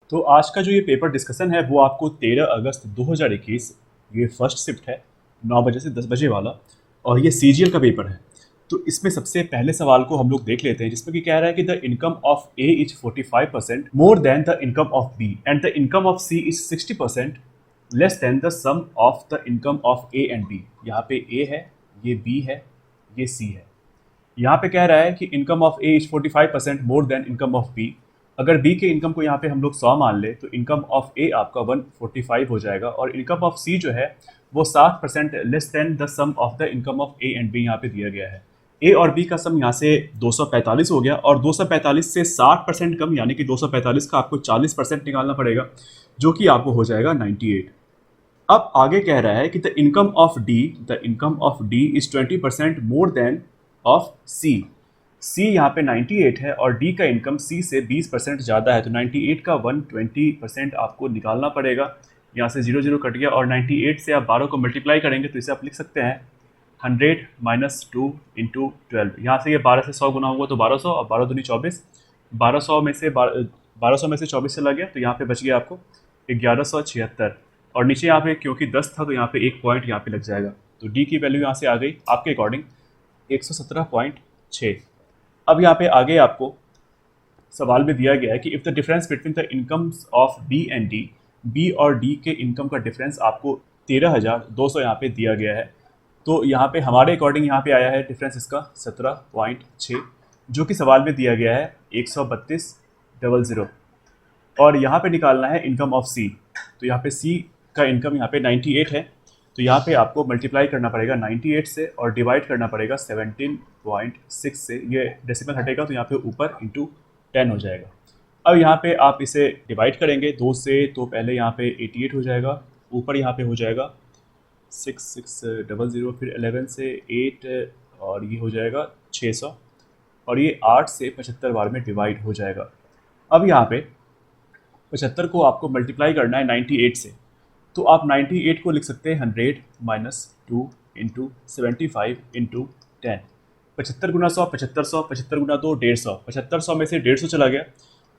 तो आज का जो ये पेपर डिस्कशन है वो आपको 13 अगस्त 2021 ये फर्स्ट शिफ्ट है 9 बजे से 10 बजे वाला, और ये सीजीएल का पेपर है। तो इसमें सबसे पहले सवाल को हम लोग देख लेते हैं, जिसमें कि कह रहा है कि the income of A is 45% more than the income of B and the income of C is 60% less than the sum of the income of A and B. यहाँ पे ए है, ये बी है, ये सी है। यहाँ पे कह रहा है कि income of A is 45% more than income of B. अगर बी के इनकम को यहाँ पे हम लोग 100 मान ले तो इनकम ऑफ ए आपका 145 हो जाएगा, और इनकम ऑफ सी जो है वो 60% less than the sum of the income of A and B यहाँ पे दिया गया है। ए और बी का सम यहाँ से 245 हो गया, और 245 से 60% कम यानी कि 245 का आपको 40% निकालना पड़ेगा, जो कि आपको हो जाएगा 98। अब आगे कह रहा है कि the income of D is 20% more than of C. C यहाँ पे 98 है और डी का इनकम सी से 20% ज़्यादा है, तो 98 का 120% आपको निकालना पड़ेगा। यहाँ से 0 0 कट गया, और 98 से आप 12 को मल्टीप्लाई करेंगे तो इसे आप लिख सकते हैं 100 - 2 × 12। यहाँ से ये 12 से 100 गुना होगा तो 1200, और 12 दूनी 24। 1200 में से 24 चला गया, तो यहाँ पे बच गया आपको 1176। और नीचे यहाँ पे क्योंकि 10 था तो यहाँ पे एक पॉइंट यहाँ पे लग जाएगा, तो डी की वैल्यू यहाँ से आ गई आपके अकॉर्डिंग 117.6। अब यहाँ पे आगे आपको सवाल में दिया गया है कि if the difference between the incomes of B and D, B और डी के इनकम का डिफरेंस आपको 13,200 यहाँ पे दिया गया है। तो यहाँ पे हमारे अकॉर्डिंग यहाँ पे आया है डिफरेंस इसका 17.6, जो कि सवाल में दिया गया है 132,000। और यहाँ पे निकालना है इनकम ऑफ सी। तो यहाँ पे सी का इनकम यहाँ पे 98 है, तो यहाँ पे आपको मल्टीप्लाई करना पड़ेगा 98 से और डिवाइड करना पड़ेगा 17.6 से। ये डेसिमल हटेगा तो यहाँ पे ऊपर इंटू 10 हो जाएगा। अब यहाँ पे आप इसे डिवाइड करेंगे 2 से, तो पहले यहाँ पे 88 हो जाएगा, ऊपर यहाँ पे हो जाएगा 6600, फिर 11 से 8 और ये हो जाएगा 600, और ये 8 से 75 बार में डिवाइड हो जाएगा। अब यहाँ पे 75 को आपको मल्टीप्लाई करना है 98 से, तो आप 98 को लिख सकते हैं 100 - 2 × 75 × 10। 75 गुना 100 7500, 75 गुना 2 150। 7500 में से 150 चला गया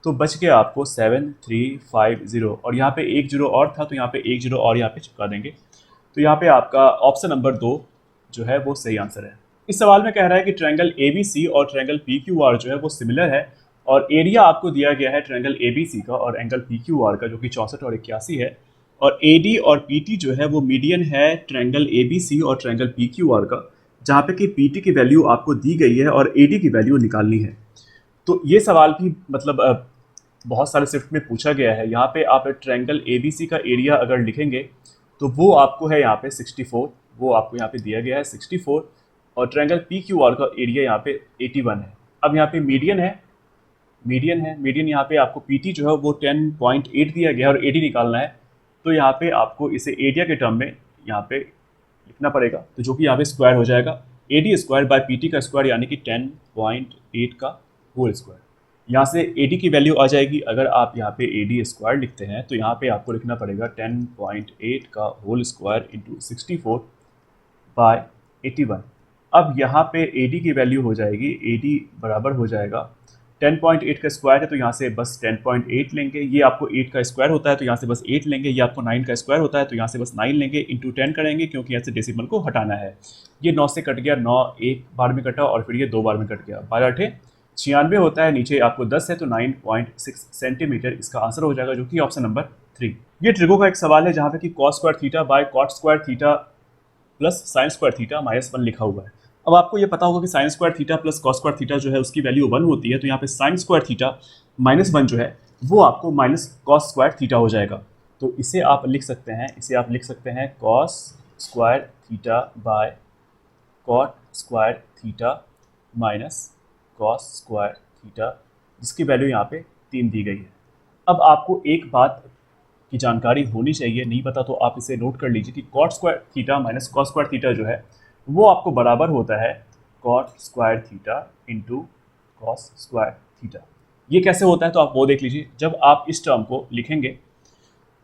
तो बच गया आपको 7350, और यहाँ पे एक जीरो और था तो यहाँ पे एक जीरो और यहाँ पे चिपका देंगे। तो यहाँ पे आपका ऑप्शन नंबर 2 जो है वो सही आंसर है। इस सवाल में कह रहा है कि ट्रायंगल ABC और ट्रायंगल PQR जो है वो सिमिलर है, और एरिया आपको दिया गया है ट्रायंगल ABC का और एंगल PQR का, जो कि 64 और 81 है। और AD और PT जो है वो मीडियन है ट्रायंगल ABC और ट्रायंगल PQR का, जहाँ पे कि PT की वैल्यू आपको दी गई है और AD की वैल्यू निकालनी है। तो ये सवाल भी मतलब बहुत सारे शिफ्ट में पूछा गया है। यहाँ पे आप ट्रायंगल ABC का एरिया अगर लिखेंगे तो वो आपको है यहाँ पे 64, वो आपको यहाँ पे दिया गया है 64, और ट्रायंगल PQR का एरिया यहाँ पे 81 है। अब यहाँ पे मीडियन यहाँ पे आपको PT जो है वो 10.8 दिया गया है और AD निकालना है, तो यहाँ पे आपको इसे एरिया के टर्म में यहाँ पे लिखना पड़ेगा, तो जो कि यहाँ पे स्क्वायर हो जाएगा AD² बाय PT का स्क्वायर, यानी कि 10.8 का होल स्क्वायर। यहाँ से AD की वैल्यू आ जाएगी, अगर आप यहाँ पे AD² लिखते हैं तो यहाँ पे आपको लिखना पड़ेगा 10.8 का होल स्क्वायर इंटू 64 बाय 81। अब यहाँ पे AD की वैल्यू हो जाएगी, AD बराबर हो जाएगा 10.8 का स्क्वायर है तो यहाँ से बस 10.8 लेंगे, ये आपको 8 का स्क्वायर होता है तो यहाँ से बस 8 लेंगे, ये आपको 9 का स्क्वायर होता है तो यहाँ से बस 9 लेंगे, इंटू 10 करेंगे क्योंकि यहाँ से डेसिमल को हटाना है। ये 9 से कट गया, 9 एक बार में कटा और फिर ये 2 बार में कट गया, 12 × 96 होता है, नीचे आपको 10 है तो 9.6 सेंटीमीटर इसका आंसर हो जाएगा, जो कि ऑप्शन नंबर 3। ये ट्रिगो का एक सवाल है जहाँ पे कि cos² theta by cot² theta plus sin² theta -1 लिखा हुआ है। अब आपको ये पता होगा कि sin² theta plus cos² theta जो है उसकी वैल्यू 1 होती है, तो यहाँ पे sin² थीटा -1 जो है वो आपको cos² थीटा हो जाएगा। तो इसे आप लिख सकते हैं cos² theta by cot² theta minus cos² theta, जिसकी वैल्यू यहाँ पे 3 दी गई है। अब आपको एक बात की जानकारी होनी चाहिए, नहीं पता तो आप इसे नोट कर लीजिए कि cot² theta minus cos² theta जो है वो आपको बराबर होता है cot² theta into cos² theta. ये कैसे होता है तो आप वो देख लीजिए। जब आप इस टर्म को लिखेंगे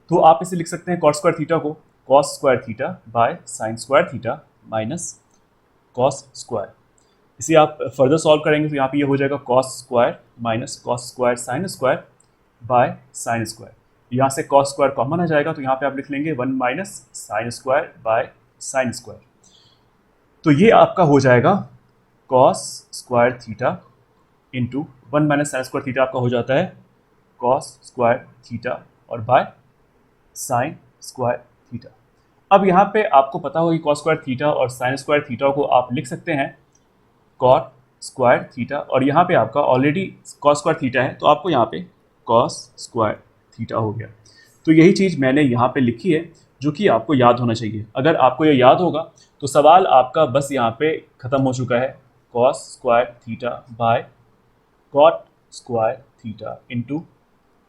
तो आप इसे लिख सकते हैं cot² थीटा को cos² theta by sin² theta minus cos²। इसे आप फर्दर सॉल्व करेंगे तो यहाँ पे ये हो जाएगा cos² minus cos² sin², by sine square. यहाँ से कॉस स्क्वायर कॉमन आ जाएगा, तो यहाँ पे आप लिख लेंगे 1 minus sine square by sine square. तो ये आपका हो जाएगा cos square theta into 1 minus sine square theta आपका हो जाता है कॉस स्क्वायर थीटा और बाय साइन स्क्वायर थीटा। अब यहाँ पे आपको पता होगा कि कॉस स्क्वायर थीटा और साइन स्क्वायर थीटा को आप लिख सकते हैं कॉट स्क्वायर थीटा, और यहाँ पे आपका ऑलरेडी कॉस स्क्वायर थीटा है, तो आपको यहाँ पे कॉस स्क्वायर थीटा हो गया। तो यही चीज़ मैंने यहाँ पे लिखी है जो कि आपको याद होना चाहिए। अगर आपको ये याद होगा तो सवाल आपका बस यहाँ पे ख़त्म हो चुका है। Cos square theta by cot square theta into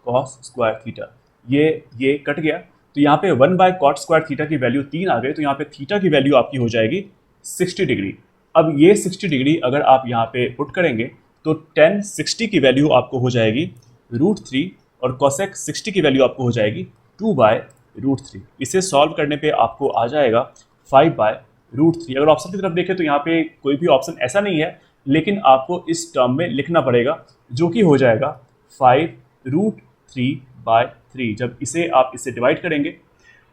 cos square theta, ये कट गया। तो यहाँ पे 1 बाय कॉट स्क्वायर थीटा की वैल्यू 3 आ गई, तो यहाँ पे थीटा की वैल्यू आपकी हो जाएगी 60 डिग्री। अब ये 60 डिग्री अगर आप यहाँ पे पुट करेंगे तो tan 60 की वैल्यू आपको हो जाएगी √3 और cosec 60 की वैल्यू आपको हो जाएगी 2 बाय √3। इसे सॉल्व करने पे आपको आ जाएगा 5 बाय √3। अगर ऑप्शन की तरफ देखें तो यहाँ पे कोई भी ऑप्शन ऐसा नहीं है, लेकिन आपको इस टर्म में लिखना पड़ेगा, जो कि हो जाएगा 5√3 बाय 3। जब इसे आप इससे डिवाइड करेंगे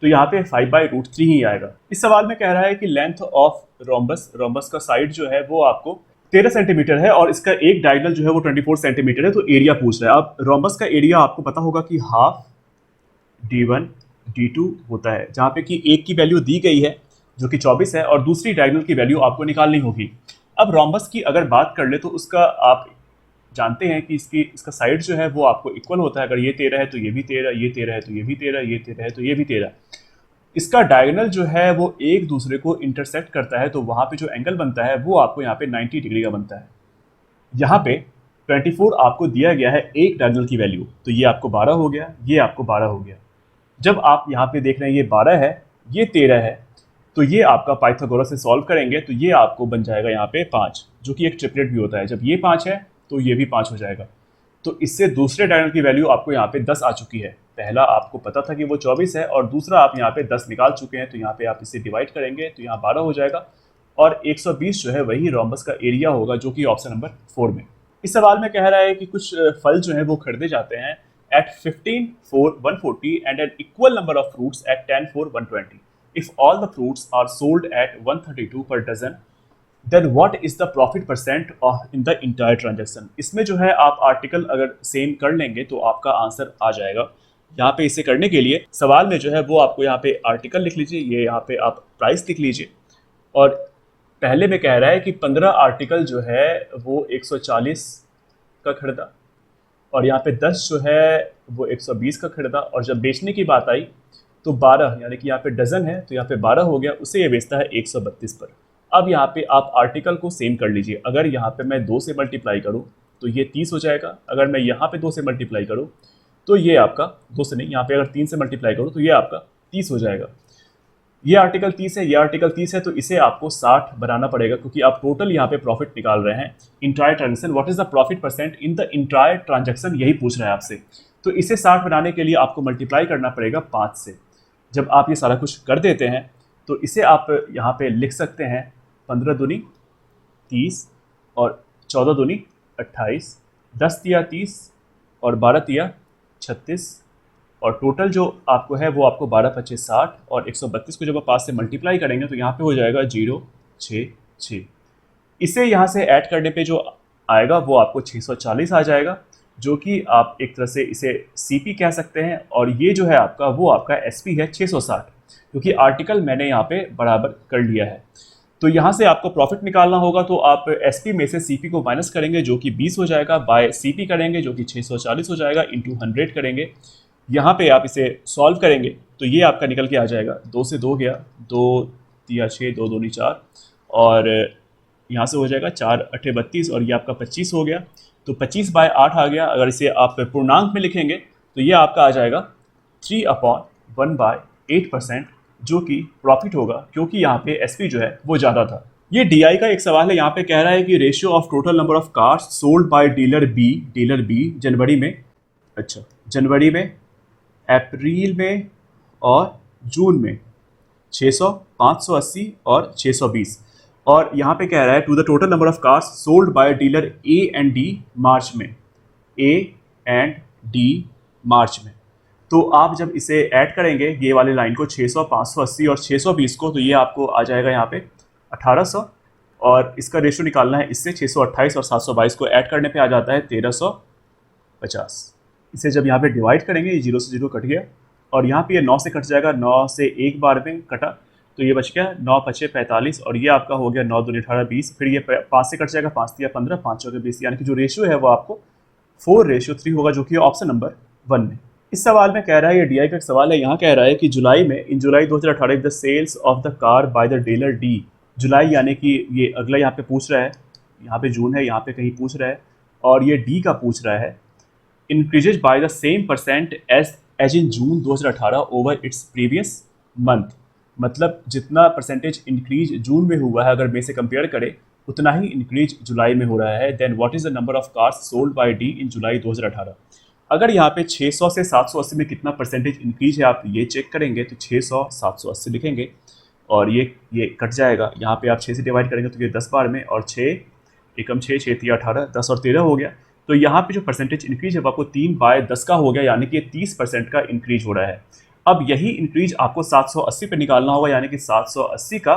तो यहाँ पे 5 बाय √3 ही आएगा। इस सवाल में कह रहा है कि लेंथ ऑफ रोम्बस का साइड जो है वो आपको 13 सेंटीमीटर है और इसका एक डायगोनल जो है वो 24 सेंटीमीटर है। तो एरिया पूछ रहा है। अब रोम्बस का एरिया आपको पता होगा कि हाफ d1 d2 होता है, जहाँ पे कि एक की वैल्यू दी गई है जो कि 24 है और दूसरी डायगोनल की वैल्यू आपको निकालनी होगी। अब रोम्बस की अगर बात कर ले तो उसका आप जानते हैं कि इसका साइड जो है वो आपको इक्वल होता है। अगर ये 13 है तो ये भी 13, ये 13 है तो ये भी 13, ये 13 है तो ये भी 13। इसका डायगोनल जो है वो एक दूसरे को इंटरसेक्ट करता है, तो वहाँ पे जो एंगल बनता है वो आपको यहाँ पे 90 डिग्री का बनता है। यहाँ पे 24 आपको दिया गया है एक डायगोनल की वैल्यू, तो ये आपको 12 हो गया, ये आपको 12 हो गया। जब आप यहाँ पे देख रहे हैं ये 12 है, ये 13 है, तो ये आपका पाइथागोरस से सॉल्व करेंगे तो ये आपको बन जाएगा यहाँ पे 5, जो कि एक ट्रिपलेट भी होता है। जब ये 5 है तो ये भी 5 हो जाएगा। तो इससे दूसरे डायगोनल की वैल्यू आपको यहाँ पे 10 आ चुकी है। पहला आपको पता था कि वो 24 है और दूसरा आप यहाँ पे 10 निकाल चुके हैं, तो यहाँ पे आप इसे डिवाइड करेंगे तो यहाँ 12 हो जाएगा और 120 जो है वही रोम्बस का एरिया होगा, जो कि ऑप्शन नंबर 4 में। इस सवाल में कह रहा है कि कुछ फल जो है वो खरीदे जाते हैं at 15 for 140 and an equal number of fruits at 10 for 120. If all the fruits are sold at 132 per dozen, then what is the profit percent in the entire transaction? इसमें जो है आप आर्टिकल अगर सेम कर लेंगे तो आपका answer आ जाएगा। यहाँ पे इसे करने के लिए सवाल में जो है वो आपको यहाँ पे आर्टिकल लिख लीजिए, ये यहाँ पे आप प्राइस लिख लीजिए, और पहले में कह रहा है कि 15 आर्टिकल जो है वो 140 का खरीदा और यहाँ पे 10 जो है वो 120 का खरीदा, और जब बेचने की बात आई तो 12, यानी कि यहाँ पे डजन है तो यहाँ पे 12 हो गया, उसे ये बेचता है 132 पर। अब यहाँ पे आप आर्टिकल को सेम कर लीजिए। अगर यहाँ पे मैं 2 से मल्टीप्लाई करूँ तो ये 30 हो जाएगा। अगर मैं यहाँ पे 2 से मल्टीप्लाई करूँ तो ये आपका 2 से नहीं, यहाँ पे अगर 3 से मल्टीप्लाई करूँ तो ये आपका 30 हो जाएगा। ये आर्टिकल 30 है, ये आर्टिकल 30 है, तो इसे आपको 60 बनाना पड़ेगा, क्योंकि आप टोटल यहाँ पे प्रॉफिट निकाल रहे हैं entire transaction. What is the profit percent in the entire transaction, यही पूछ रहा है आपसे। तो इसे 60 बनाने के लिए आपको मल्टीप्लाई करना पड़ेगा 5 से। जब आप ये सारा कुछ कर देते हैं तो इसे आप यहाँ पे लिख सकते हैं 15 दूनी 30 और 14 दूनी 28, 10 तिया 30 और 12 तिया 36, और टोटल जो आपको है वो आपको 12 25 60 और 132 को जब आप 5 से मल्टीप्लाई करेंगे तो यहाँ पे हो जाएगा 066। इसे यहाँ से ऐड करने पे जो आएगा वो आपको 640 आ जाएगा, जो कि आप एक तरह से इसे सीपी कह सकते हैं, और ये जो है आपका वो आपका एसपी है 660, क्योंकि आर्टिकल मैंने यहाँ पे बराबर कर लिया है। तो यहाँ से आपको प्रॉफिट निकालना होगा, तो आप एसपी में से सीपी को माइनस करेंगे जो कि 20 हो जाएगा, बाय सीपी करेंगे जो कि 640 हो जाएगा, इंटू 100 करेंगे। यहाँ पे आप इसे सॉल्व करेंगे तो ये आपका निकल के आ जाएगा, 2 से 2 गया, 2 तिया 6, 2 दूनी 4, और यहाँ से हो जाएगा 4 8 32, और ये आपका 25 हो गया, तो 25 बाय 8 आ गया। अगर इसे आप पूर्णांक में लिखेंगे तो ये आपका आ जाएगा 3/1/8%, जो कि प्रॉफिट होगा, क्योंकि यहाँ पे एसपी जो है वो ज़्यादा था। ये डीआई का एक सवाल है। यहाँ पे कह रहा है कि ratio of total number of cars sold by dealer B जनवरी में, अच्छा जनवरी में, अप्रैल में और जून में 600, 580 और 620, और यहाँ पे कह रहा है to the total number of cars sold by dealer A and D मार्च में, ए एंड डी मार्च में। तो आप जब इसे ऐड करेंगे ये वाली लाइन को 600, 580 और 620 को, तो ये आपको आ जाएगा यहाँ पे 1800, और इसका रेशो निकालना है इससे 628 और 722 को ऐड करने पे आ जाता है 1350। इसे जब यहाँ पे डिवाइड करेंगे ये 0 से 0 कट गया, और यहाँ पे ये 9 से कट जाएगा, 9 से एक बार में कटा तो ये बच गया 9 पचे 45, और ये आपका हो गया 9 दूनी 18 20, फिर ये 5 से कट जाएगा, 5 दिया 15, 5 चौके 20, यानी कि जो रेशियो है वो आपको 4:3 होगा, जो कि ऑप्शन नंबर 1 में। इस सवाल में कह रहा है, ये डीआई का एक सवाल है, यहाँ कह रहा है कि in July 2018 the sales of the car by the dealer D, जुलाई यानी कि ये अगला यहाँ पे पूछ रहा है, यहाँ पे जून है, यहाँ पे कहीं पूछ रहा है, और ये डी का पूछ रहा है, increases by the same percent as in June 2018 over its previous month, मतलब जितना परसेंटेज इंक्रीज जून में हुआ है अगर मे से कंपेयर करें उतना ही इंक्रीज जुलाई में हो रहा है। Then what is the number of cars sold by D in July 2018। अगर यहाँ पे 600 से 780 में कितना परसेंटेज इंक्रीज है आप ये चेक करेंगे तो 600 780 लिखेंगे, और ये कट जाएगा, यहाँ पे आप 6 से डिवाइड करेंगे तो ये 10 बार में, और 6 एकम 6 6 3 18 10 और 13 हो गया, तो यहाँ पे जो परसेंटेज इंक्रीज है वो आपको 3/10 का हो गया, यानी कि 30% का इंक्रीज हो रहा है। अब यही इंक्रीज आपको 780 पे निकालना होगा, यानी कि 780 का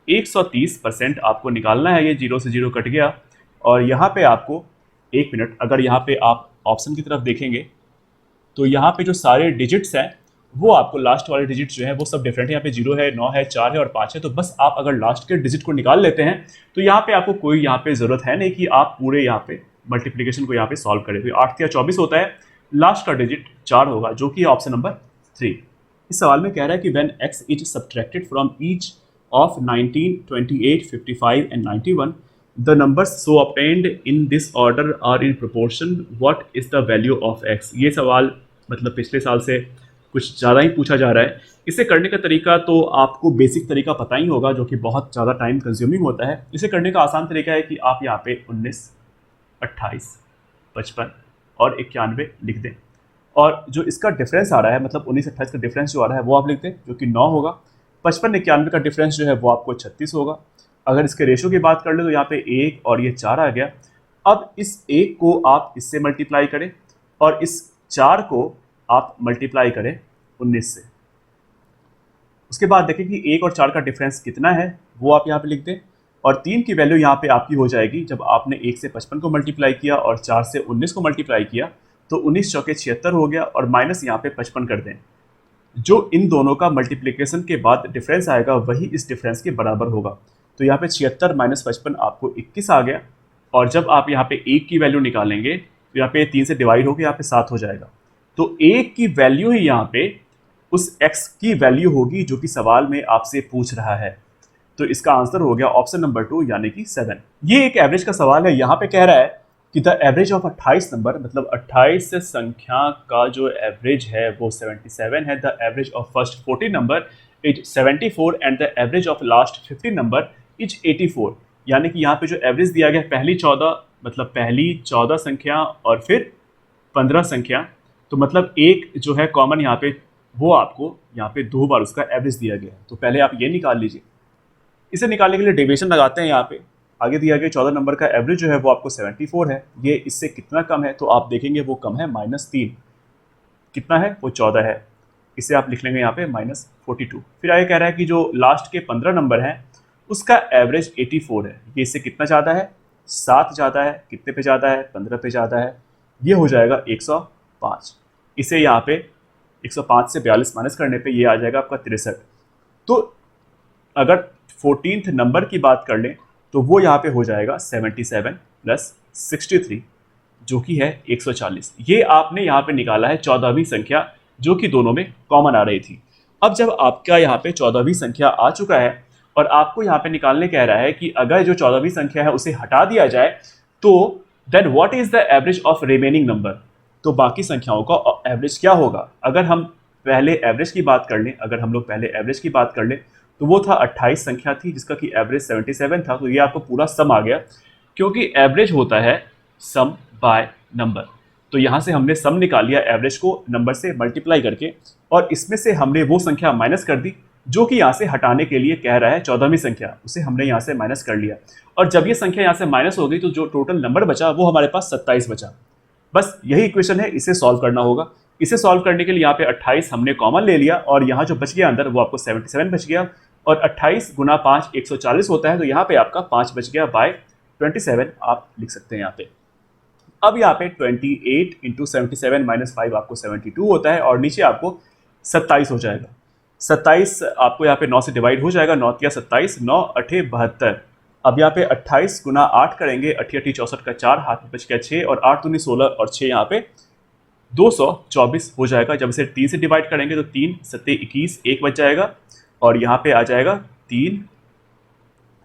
130% आपको निकालना है। ये 0 से 0 कट गया, और यहाँ पे आपको 1 मिनट, अगर यहाँ पे आप ऑप्शन की तरफ देखेंगे तो यहाँ पे जो सारे डिजिट्स हैं वो आपको लास्ट वाले डिजिट जो है वो सब डिफरेंट है। यहाँ पे 0 है, 9 है, 4 है और 5 है, तो बस आप अगर लास्ट के डिजिट को निकाल लेते हैं तो यहाँ पे आपको कोई यहाँ पे जरूरत है नहीं कि आप पूरे यहाँ पे मल्टीप्लिकेशन को यहाँ पे सॉल्व करें। तो 8 या 24 होता है, लास्ट का डिजिट 4 होगा, जो कि ऑप्शन नंबर 3। इस सवाल में कह रहा है कि when x is subtracted from each of 19, 28, 55 and 91 the numbers so obtained in this order are in proportion, what is the value of x। ये सवाल मतलब पिछले साल से कुछ ज़्यादा ही पूछा जा रहा है। इसे करने का तरीका तो आपको बेसिक तरीका पता ही होगा, जो कि बहुत ज़्यादा टाइम कंज्यूमिंग होता है। इसे करने का आसान तरीका है कि आप यहाँ पे 19, 28, 55 और 91 लिख दें, और जो इसका डिफरेंस आ रहा है मतलब 19-28 का डिफरेंस जो आ रहा है वो आप लिख दें, जो कि 9 होगा। 55-91 का डिफरेंस जो है वो आपको 36 होगा। अगर इसके रेशो की बात कर ले तो यहाँ पे 1 और ये 4 आ गया। अब इस 1 को आप इससे मल्टीप्लाई करें और इस 4 को आप मल्टीप्लाई करें 19 से। उसके बाद देखें कि 1 और 4 का डिफरेंस कितना है वो आप यहाँ पे लिख दें, और 3 की वैल्यू यहाँ पे आपकी हो जाएगी जब आपने 1 से 55 को मल्टीप्लाई किया और 4 से 19 को मल्टीप्लाई किया तो 19 चौके 76 हो गया, और माइनस यहाँ पे 55 कर दें। जो इन दोनों का मल्टीप्लिकेशन के बाद डिफरेंस आएगा वही इस डिफरेंस के बराबर होगा। तो यहाँ पे 76 माइनस 55 आपको 21 आ गया, और जब आप यहाँ पे 1 की वैल्यू निकालेंगे तो यहाँ पे 3 से डिवाइड होकर यहाँ पे 7 हो जाएगा। तो 1 की वैल्यू ही यहाँ पे उस x की वैल्यू होगी जो कि सवाल में आपसे पूछ रहा है। तो इसका आंसर हो गया ऑप्शन नंबर 2 यानी कि 7। ये एक एवरेज का सवाल है। यहाँ पे कह रहा है कि द एवरेज ऑफ 28 नंबर, मतलब 28 संख्या का जो एवरेज है वो 77 है। The average of first 40 number is 74 and the average of last 50 number is 84। यानी कि यहाँ पे जो एवरेज दिया गया पहली 14 संख्या और फिर 15 संख्या, तो मतलब एक जो है कॉमन यहाँ पे वो आपको यहाँ पे 2 बार उसका एवरेज दिया गया है। तो पहले आप ये निकाल लीजिए। इसे निकालने के लिए डेविएशन लगाते हैं। यहाँ पे आगे दिया गया 14 नंबर का एवरेज जो है वो आपको 74 है। ये इससे कितना कम है तो आप देखेंगे वो कम है -3। कितना है वो 14 है, इसे आप लिख लेंगे यहाँ पे -42। फिर आगे कह रहा है कि जो लास्ट के 15 नंबर हैं उसका एवरेज 84 है। ये इससे कितना ज़्यादा है, 7 ज़्यादा है। कितने पे ज़्यादा है, 15 पे ज़्यादा है। ये हो जाएगा 105। इसे यहाँ पे 105 से 42 माइनस करने पे ये आ जाएगा आपका 63। तो अगर 14th नंबर की बात कर लें तो वो यहाँ पे हो जाएगा 77 + 63 जो कि है 140। ये आपने यहाँ पे निकाला है 14वीं संख्या जो कि दोनों में कॉमन आ रही थी। अब जब आपका यहाँ पे 14वीं संख्या आ चुका है और आपको यहाँ पे निकालने कह रहा है कि अगर जो 14वीं संख्या है उसे हटा दिया जाए तो then what is the average of remaining number, तो बाकी संख्याओं का एवरेज क्या होगा। अगर हम पहले एवरेज की बात कर लें, तो वो था 28 संख्या थी जिसका कि एवरेज 77 था। तो ये आपको पूरा सम आ गया, क्योंकि एवरेज होता है सम बाय नंबर। तो यहाँ से हमने सम निकाल लिया एवरेज को नंबर से मल्टीप्लाई करके, और इसमें से हमने वो संख्या माइनस कर दी जो कि यहाँ से हटाने के लिए कह रहा है 14वीं संख्या, उसे हमने यहाँ से माइनस कर लिया। और जब ये संख्या यहाँ से माइनस हो गई तो जो टोटल नंबर बचा वो हमारे पास 27 बचा। बस यही इक्वेशन है, इसे सॉल्व करना होगा। इसे सॉल्व करने के लिए यहाँ पे 28 हमने कॉमन ले लिया और यहाँ जो बच गया अंदर वो आपको 77 बच गया, और 28 गुना 5 140 होता है, तो यहाँ पे आपका 5 बच गया बाय 27 आप लिख सकते हैं यहाँ पे। अब यहाँ पे 28 इंटू 77 माइनस 5 आपको 72 होता है, और नीचे आपको 27 हो जाएगा। 27 आपको यहाँ पे 9 से डिवाइड हो जाएगा, 9 या 27, 9 8 72। अब यहाँ पे 28 गुना 8 करेंगे, 8 8 64 का 4, हाथ में बच गया 6, और 8 दूनी 16 और 6 यहाँ पे 224 हो जाएगा। जब इसे 3 से डिवाइड करेंगे तो 3 7 21, 1 बच जाएगा, और यहाँ पे आ जाएगा 3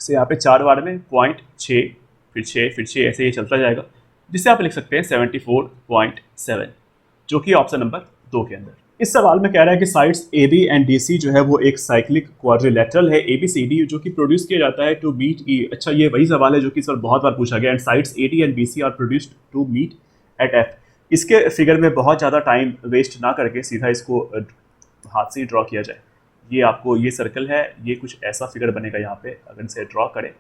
से यहाँ पे 4 बार में 0.6, फिर 6, फिर 6, ऐसे ये चलता जाएगा, जिसे आप लिख सकते हैं 74.7, जो कि ऑप्शन नंबर 2 के अंदर। इस सवाल में कह रहा है कि sides A B and D C जो है वो एक साइक्लिक क्वाड्रिलेटरल है ए बी सी डी, जो कि प्रोड्यूस किया जाता है टू मीट ई। अच्छा, ये वही सवाल है जो कि इस बार बहुत बार पूछा गया। And sides A D and B C are produced to meet at F. इसके फिगर में बहुत ज़्यादा टाइम वेस्ट ना करके सीधा इसको हाथ से ही ड्रॉ किया जाए। ये आपको ये सर्कल है, ये कुछ ऐसा फिगर बनेगा यहाँ पे, अगर इसे ड्रॉ करें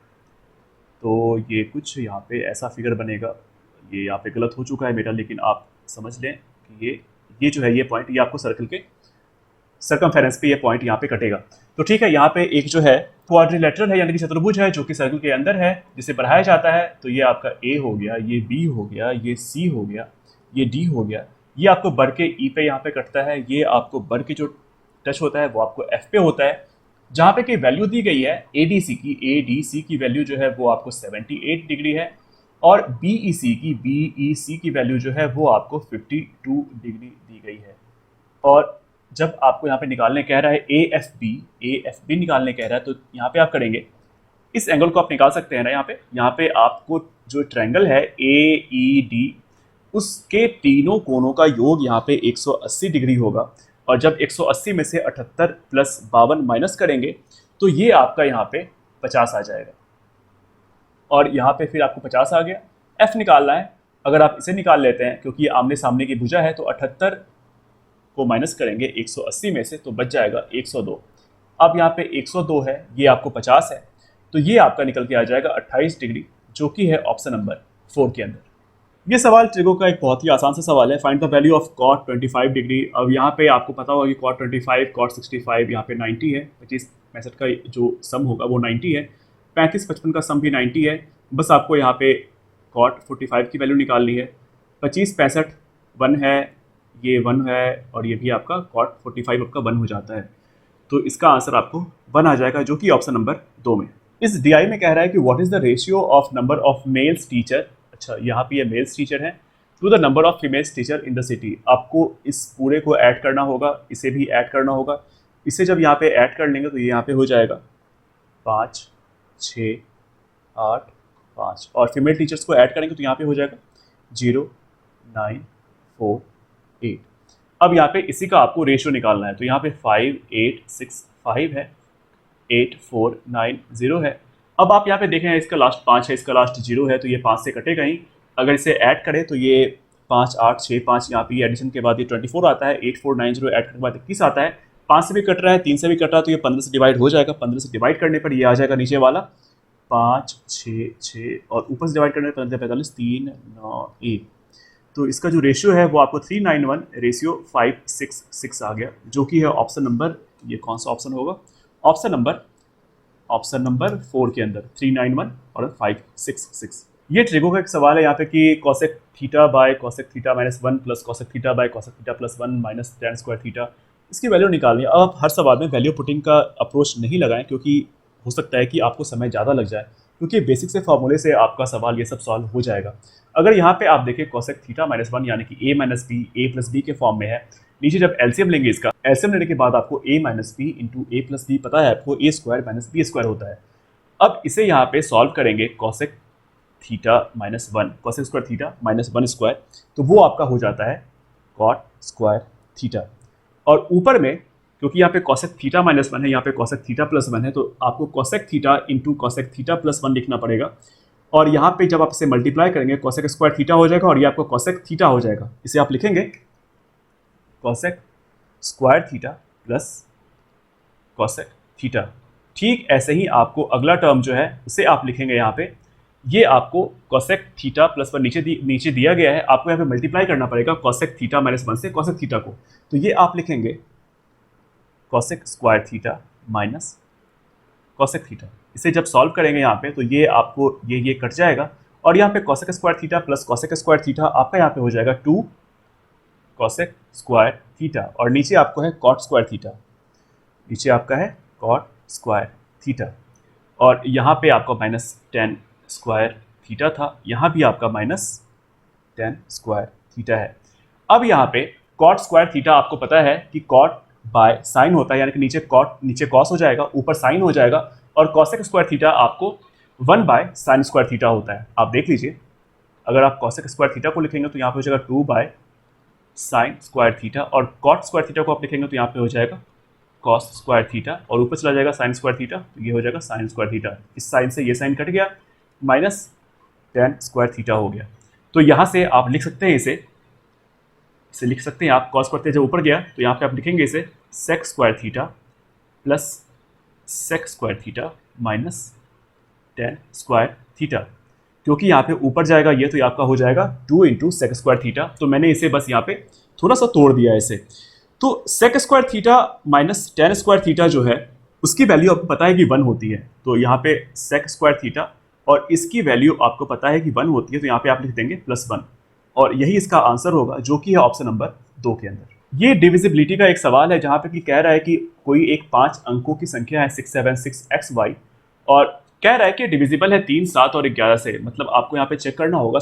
तो ये कुछ यहाँ पे ऐसा फिगर बनेगा। ये यहाँ पे गलत हो चुका है मेरा, लेकिन आप समझ लें कि ये जो है ये पॉइंट, ये आपको सर्कल के सर्कमफेरेंस पे ये पॉइंट यहाँ पे कटेगा। तो ठीक है, यहाँ पे एक जो है क्वाड्रिलेटरल है, यानी कि चतुर्भुज है, जो कि सर्कल के अंदर है, जिसे बढ़ाया जाता है। तो ये आपका ए हो गया, ये बी हो गया, ये सी हो गया, ये डी हो गया, ये आपको बढ़ के ई पे यहाँ पे कटता है, ये आपको बढ़ के जो टच होता है वो आपको एफ पे होता है, जहाँ पे की वैल्यू दी गई है ए डी सी की वैल्यू जो है वो आपको 78 डिग्री है, और बी ई सी की वैल्यू जो है वो आपको 52 डिग्री दी गई है। और जब आपको यहाँ पे निकालने कह रहा है ए एफ बी निकालने कह रहा है, तो यहाँ पे आप करेंगे, इस एंगल को आप निकाल सकते हैं ना। यहाँ पे आपको जो ट्रायंगल है ए ई डी, उसके तीनों कोनों का योग यहाँ पे 180 डिग्री होगा, और जब 180 में से 78 प्लस 52 माइनस करेंगे तो ये आपका यहाँ पे 50 आ जाएगा, और यहाँ पे फिर आपको 50 आ गया। एफ निकालना है, अगर आप इसे निकाल लेते हैं, क्योंकि ये आमने सामने की भुजा है, तो 78 को माइनस करेंगे 180 में से, तो बच जाएगा 102। अब यहाँ पे 102 है, ये आपको 50 है, तो ये आपका निकल के आ जाएगा 28 डिग्री, जो कि है ऑप्शन नंबर 4 के अंदर। ये सवाल ट्रिगो का एक बहुत ही आसान सा सवाल है। Find the value of cot 25 degree. अब यहाँ पे आपको पता होगा कि कॉट 25, कॉट 65, यहाँ पे 90 है, 25 65 का जो सम होगा वो 90 है, 35 55 का सम भी 90 है। बस आपको यहाँ पे कॉट 45 की वैल्यू निकालनी है। 25 65 1 है, ये 1 है, और ये भी आपका कॉट 45 आपका 1 हो जाता है, तो इसका आंसर आपको 1 आ जाएगा, जो कि ऑप्शन नंबर 2 में। इस डीआई में कह रहा है कि what is the ratio of number of males teacher. अच्छा, यहाँ पे ये मेल्स टीचर हैं to the number of females teacher in the city. आपको इस पूरे को ऐड करना होगा, इसे भी ऐड करना होगा। इसे जब यहाँ पे ऐड कर लेंगे तो ये यहाँ पे हो जाएगा 5 6 8 5, और फीमेल टीचर्स को ऐड करेंगे तो यहाँ पे हो जाएगा 0 9 4 8। अब यहाँ पे इसी का आपको रेशियो निकालना है, तो यहाँ पे 5 8 6 5 है, 8 4 9 0 है। अब आप यहाँ पे देखें, इसका लास्ट 5 है, इसका लास्ट 0 है, तो ये 5 से कटेगा ही। अगर इसे ऐड करें तो ये 5 8 6 5, यहाँ पे एडिशन के बाद ये 24 आता है, 8 4 9 0 ऐड करने के बाद 21 आता है। 5 से भी कट रहा है, 3 से भी कट रहा है, तो ये 15 से डिवाइड हो जाएगा। 15 से डिवाइड करने पर ये आ जाएगा नीचे वाला 5 6 6, और ऊपर से डिवाइड करने पर 45 3 9 1। तो इसका जो रेशियो है वो आपको 391 रेशियो 566 आ गया, जो कि है ऑप्शन नंबर, ये कौन सा ऑप्शन होगा, ऑप्शन नंबर 4 के अंदर 391 और 566। ये ट्रिगो का एक सवाल है यहाँ पे कि cosec theta by cosec theta minus 1 plus cosec theta by cosec theta plus 1 minus tan square theta, इसकी वैल्यू निकालनी है। अब आप हर सवाल में वैल्यू पुटिंग का अप्रोच नहीं लगाएं, क्योंकि हो सकता है कि आपको समय ज़्यादा लग जाए, क्योंकि बेसिक से फॉर्मूले से आपका सवाल ये सब सॉल्व हो जाएगा। अगर यहाँ पे आप देखें कॉसेक थीटा माइनस 1 यानी कि a minus B A plus B के फॉर्म में है, नीचे जब एलसीएम लेंगे, इसका एलसीएम लेने के बाद आपको a minus B into A plus B पता है आपको a square minus B square होता है। अब इसे यहाँ पे सॉल्व करेंगे cosec theta minus 1, cosec square theta minus 1 square, तो वो आपका हो जाता है कॉट स्क्वायर थीटा। और ऊपर में क्योंकि यहाँ पे कॉसेक थीटा माइनस 1 है, यहाँ पे कॉसेक थीटा प्लस 1 है, तो आपको cosec theta into cosec theta plus 1 लिखना पड़ेगा। और यहाँ पे जब आप इसे मल्टीप्लाई करेंगे कॉसेक स्क्वायर थीटा हो जाएगा, और ये आपको कॉसेक थीटा हो जाएगा। इसे आप लिखेंगे cosec square theta plus cosec theta. ठीक ऐसे ही आपको अगला टर्म जो है उसे आप लिखेंगे यहाँ पे ये आपको कोसेक थीटा प्लस वन नीचे दिया गया है, आपको यहाँ पे मल्टीप्लाई करना पड़ेगा कोसेक थीटा माइनस वन से कोसेक थीटा को। तो ये आप लिखेंगे cosec square theta minus cosec theta. इसे जब सॉल्व करेंगे यहाँ पे तो ये आपको ये कट जाएगा और यहाँ पे cosec square theta plus cosec square theta आपका यहाँ पे हो जाएगा 2 कोसेक स्क्वायर थीटा और नीचे आपको है कॉट स्क्वायर थीटा, नीचे आपका है कॉट स्क्वायर थीटा और यहाँ पे आपका माइनस 10 स्क्वायर थीटा था, यहाँ भी आपका माइनस 10 स्क्वायर थीटा है। अब यहाँ पे कॉट स्क्वायर थीटा आपको पता है कि कॉट बाय साइन होता है, यानी कि नीचे कॉट नीचे कॉस हो जाएगा, ऊपर साइन हो जाएगा और कॉसेक स्क्वायर थीटा आपको 1 बाय साइन स्क्वायर थीटा होता है। आप देख लीजिए, अगर आप कॉसेक स्क्वायर थीटा को लिखेंगे तो यहाँ पे हो जाएगा 2 बाय साइन स्क्वायर थीटा और कॉट स्क्वायर थीटा को आप लिखेंगे तो यहाँ पे हो जाएगा कॉस स्क्वायर थीटा और ऊपर चला जाएगा साइन स्क्वायर थीटा, तो ये हो जाएगा साइन स्क्वायर थीटा। इस साइन से ये साइन कट गया, माइनस 10 स्क्वायर थीटा हो गया। तो यहाँ से आप लिख सकते हैं इसे लिख सकते हैं आप, कॉस स्क्वायर थीटा जब ऊपर गया तो यहाँ पे आप लिखेंगे इसे sec square theta plus sec square theta minus 10 square theta, क्योंकि यहाँ पे ऊपर जाएगा ये तो ये आपका हो जाएगा 2 इंटू सेक स्क्वायर थीटा। तो मैंने इसे बस यहाँ पे थोड़ा सा तोड़ दिया इसे। तो sec square theta minus 10 square theta जो है उसकी वैल्यू आपको पता है कि 1 होती है, तो यहाँ पे सेक स्क्वायर थीटा और इसकी वैल्यू आपको पता है कि 1 होती है, तो यहाँ पे आप लिख देंगे +1 और यही इसका आंसर होगा जो कि है ऑप्शन नंबर 2 के अंदर। ये डिविजिबिलिटी का एक सवाल है जहाँ पे कि कह रहा है कि कोई एक 5 अंकों की संख्या है 676xy और कह रहा है कि डिविजिबल है 3, 7 और 11 से। मतलब आपको यहाँ पे चेक करना होगा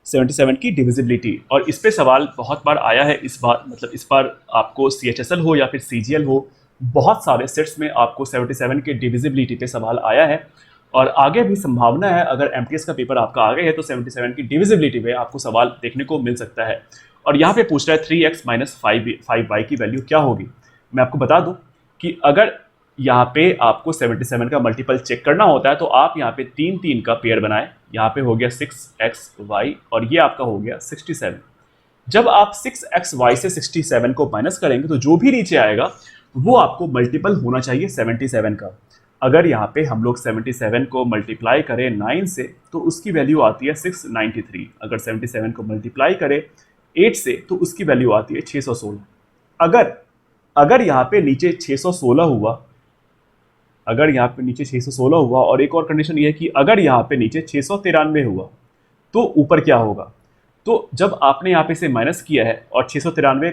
77 की डिविजिबिलिटी और इस पे सवाल बहुत बार आया है। इस बार आपको CHSL हो या फिर CGL हो, बहुत सारे सेट्स में आपको 77 के डिविजिबिलिटी पे सवाल आया है और आगे भी संभावना है अगर MTS का पेपर आपका आ गया है तो 77 की डिविजिबिलिटी पे आपको सवाल देखने को मिल सकता है। और यहाँ पे पूछ रहा है 3x माइनस 5y की वैल्यू क्या होगी। मैं आपको बता दूं कि अगर यहाँ पे आपको 77 का मल्टीपल चेक करना होता है तो आप यहाँ पे 3 का पेयर बनाएं। यहाँ पे हो गया 6xy और ये आपका हो गया 67। जब आप 6xy से 67 को माइनस करेंगे तो जो भी नीचे आएगा वो आपको मल्टीपल होना चाहिए 77 का। अगर यहाँ पे हम लोग 77 को मल्टीप्लाई करें 9 से तो उसकी वैल्यू आती है 693। अगर 77 को मल्टीप्लाई करें 8 से तो उसकी वैल्यू आती है 616। अगर यहाँ पे नीचे 616 हुआ, अगर यहाँ पे नीचे 616 हुआ और एक और कंडीशन ये है कि अगर यहाँ पे नीचे 693 हुआ तो ऊपर क्या होगा। तो जब आपने यहाँ पे से माइनस किया है और 693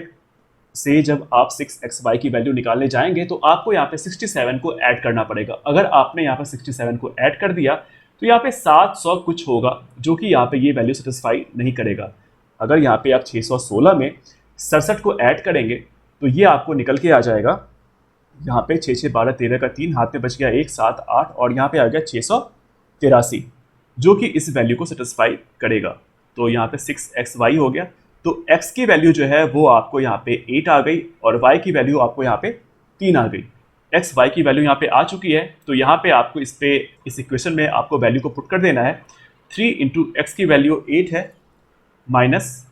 से जब आप 6xy की वैल्यू निकालने जाएंगे तो आपको यहाँ पे 67 को ऐड करना पड़ेगा। अगर आपने यहाँ पे 67 को ऐड कर दिया तो यहाँ पे 700 कुछ होगा जो कि यहाँ पे ये वैल्यू सेटिस्फाई नहीं करेगा। अगर यहाँ पे आप 616 में 67 को ऐड करेंगे तो ये आपको निकल के आ जाएगा, यहाँ पे 6 6 12 13 का 3 हाथ में बच गया 1 7 8 और यहाँ पे आ गया 683 जो कि इस वैल्यू को सेटिस्फाई करेगा। तो यहाँ पे 6xy हो गया, तो x की वैल्यू जो है वो आपको यहाँ पे 8 आ गई और y की वैल्यू आपको यहाँ पे 3 आ गई। x y की वैल्यू यहाँ पे आ चुकी है तो यहाँ पे आपको इस इक्वेशन में आपको वैल्यू को पुट कर देना है। 3 इंटू एक्स की वैल्यू 8 है माइनस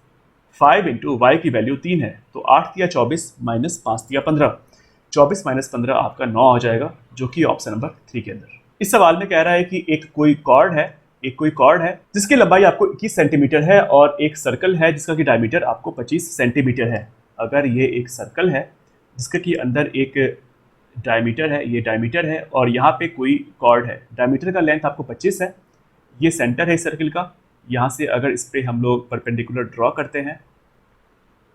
5 इंटू वाई की वैल्यू 3 है, तो 8 दिया 24 माइनस 5 दिया 15, 24 माइनस 15 आपका 9 आ जाएगा जो कि ऑप्शन नंबर 3 के अंदर। इस सवाल में कह रहा है कि एक कोई कॉर्ड है जिसकी लंबाई आपको 21 सेंटीमीटर है और एक सर्कल है जिसका कि डायमीटर आपको 25 सेंटीमीटर है। अगर ये एक सर्कल है जिसके कि अंदर एक डायमीटर है, ये डायमीटर है और यहाँ पे कोई कॉर्ड है, डायमीटर का लेंथ आपको 25 है, ये सेंटर है इस सर्कल का। यहाँ से अगर इस पर हम लोग परपेंडिकुलर ड्रॉ करते हैं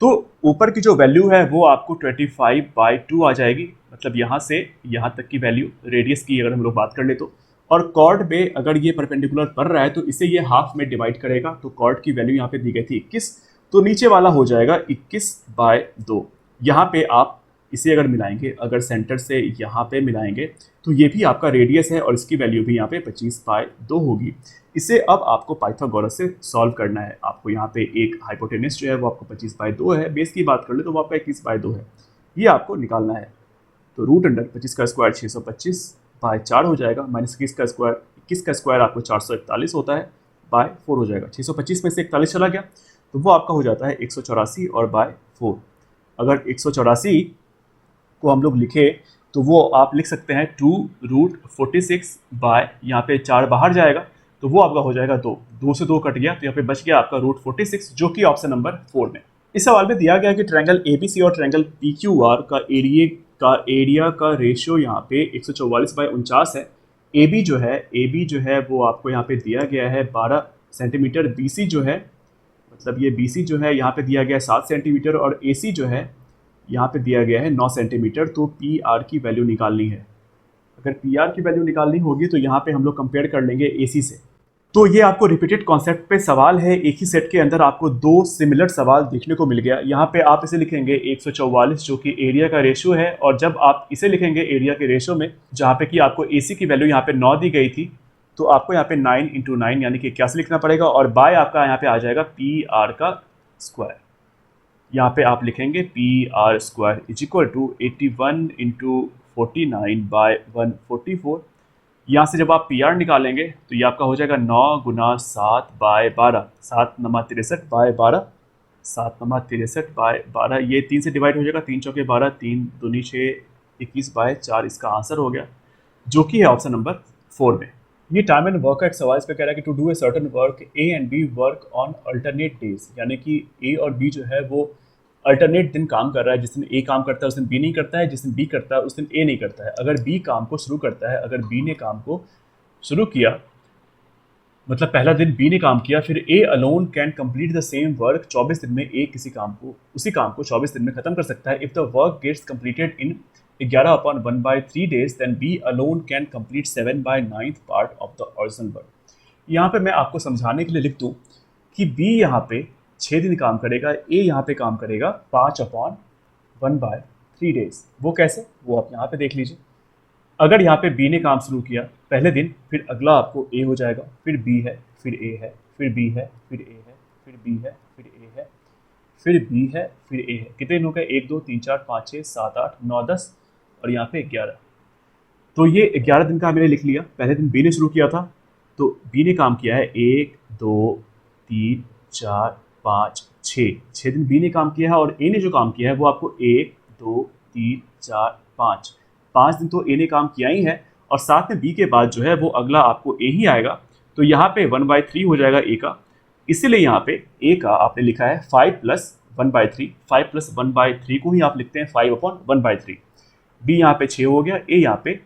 तो ऊपर की जो वैल्यू है वो आपको 25/2 आ जाएगी। मतलब यहाँ से यहाँ तक की वैल्यू रेडियस की अगर हम लोग बात कर ले तो, और कॉर्ड में अगर ये परपेंडिकुलर पड़ रहा है तो इसे ये हाफ में डिवाइड करेगा। तो कॉर्ड की वैल्यू यहाँ पे दी गई थी 21, तो नीचे वाला हो जाएगा 21/2। यहाँ पे आप इसे अगर मिलाएंगे, अगर सेंटर से यहाँ पे मिलाएंगे तो ये भी आपका रेडियस है और इसकी वैल्यू भी यहाँ पे 25/2 होगी। इसे अब आपको पाइथागोरस से सॉल्व करना है। आपको यहाँ पे एक हाइपोटेनस जो है वो आपको 25/2 है, बेस की बात कर ले तो वो आपका 21/2 है, ये आपको निकालना है। तो रूट अंडर 25 का स्क्वायर 625/4 हो जाएगा, माइनस 21 का स्क्वायर आपको 441 होता है, बाय 4 हो जाएगा। 625 में से 41 चला गया तो वो आपका हो जाता है 184 और बाय 4। अगर 184 को हम लोग लिखे तो वो आप लिख सकते हैं 2√46 बाय यहाँ पे 4 बाहर जाएगा तो वो आपका हो जाएगा 2, 2 से 2 कट गया, तो यहाँ पे बच गया आपका √46, जो कि ऑप्शन नंबर 4 में। इस सवाल में दिया गया कि ट्रायंगल एबीसी और ट्रायंगल पीक्यूआर का एरिया का रेशियो यहाँ पे 144/49 है। ए बी जो है वो आपको यहाँ पे दिया गया है 12 सेंटीमीटर, बीसी जो है मतलब ये बीसी जो है यहाँ पे दिया गया है 7 सेंटीमीटर, और एसी जो है यहाँ पे दिया गया है 9 सेंटीमीटर। तो पी आर की वैल्यू निकालनी है। अगर पी आर की वैल्यू निकालनी होगी तो यहाँ पे हम लोग कंपेयर कर लेंगे एसी से। तो ये आपको रिपीटेड कॉन्सेप्ट पे सवाल है, एक ही सेट के अंदर आपको 2 सिमिलर सवाल देखने को मिल गया। यहाँ पे आप इसे लिखेंगे 144 जो कि एरिया का रेशियो है, और जब आप इसे लिखेंगे एरिया के रेशियो में, जहाँ पे कि आपको एसी की वैल्यू यहाँ पे 9 दी गई थी, तो आपको यहाँ पे 9 × 9 यानी कि 81 लिखना पड़ेगा, और बाय आपका यहाँ पे आ जाएगा पी आर का स्क्वायर। यहाँ पे आप लिखेंगे P R square is equal to 81 × 49/144। यहाँ से जब आप पी आर निकालेंगे तो ये आपका हो जाएगा 9 × 7/12, 7×63/12, 7×63/12। ये 3 से डिवाइड हो जाएगा, 3 चौके 12, 3 दूनी 6, 21/4 इसका आंसर हो गया, जो कि है ऑप्शन नंबर 4 में। ये टाइम एंड वर्क का एक सवाल इस पे कह रहा है कि to do a certain work A and B work on alternate days, यानी कि ए और बी जो है वो अल्टरनेट दिन काम कर रहा है। जिस दिन ए काम करता है उस दिन बी नहीं करता है, जिस दिन बी करता है उस दिन ए नहीं करता है। अगर बी काम को शुरू करता है, अगर बी ने काम को शुरू किया, मतलब पहला दिन बी ने काम किया, फिर A alone can complete the same work 24 दिन में। ए उसी काम को 24 दिन में खत्म कर सकता है। If the work gets completed in 11/1/3 days, then B alone can complete 7/9 part of the original work। यहाँ पे मैं आपको समझाने के लिए लिख दूँ कि B यहाँ पे 6 दिन काम करेगा, A यहाँ पे काम करेगा 5/1/3 days। वो कैसे, वो आप यहाँ पे देख लीजिए। अगर यहाँ पे B ने काम शुरू किया पहले दिन, फिर अगला आपको A हो जाएगा, फिर B है, फिर A है, फिर B है, फिर A है, फिर B है, फिर A है, फिर B है, फिर A है। कितने दिन हो गए? 1 2 3 4 5 6 7 8 9 10 और यहाँ पे 11। तो ये 11 दिन का मैंने लिख लिया। पहले दिन बी ने शुरू किया था, तो बी ने काम किया है 1 2 3 4 5 6 दिन बी ने काम किया है, और ए ने जो काम किया है वो आपको 1 2 3 4 5 दिन तो ए ने काम किया ही है, और साथ में बी के बाद जो है वो अगला आपको ए ही आएगा। तो यहाँ पे 1/3 हो जाएगा ए का, इसीलिए यहाँ पे ए का आपने लिखा है 5 + 1/3। 5 + 1/3 को ही आप लिखते हैं 5/1/3। बी यहाँ पे 6 हो गया, ए यहाँ पे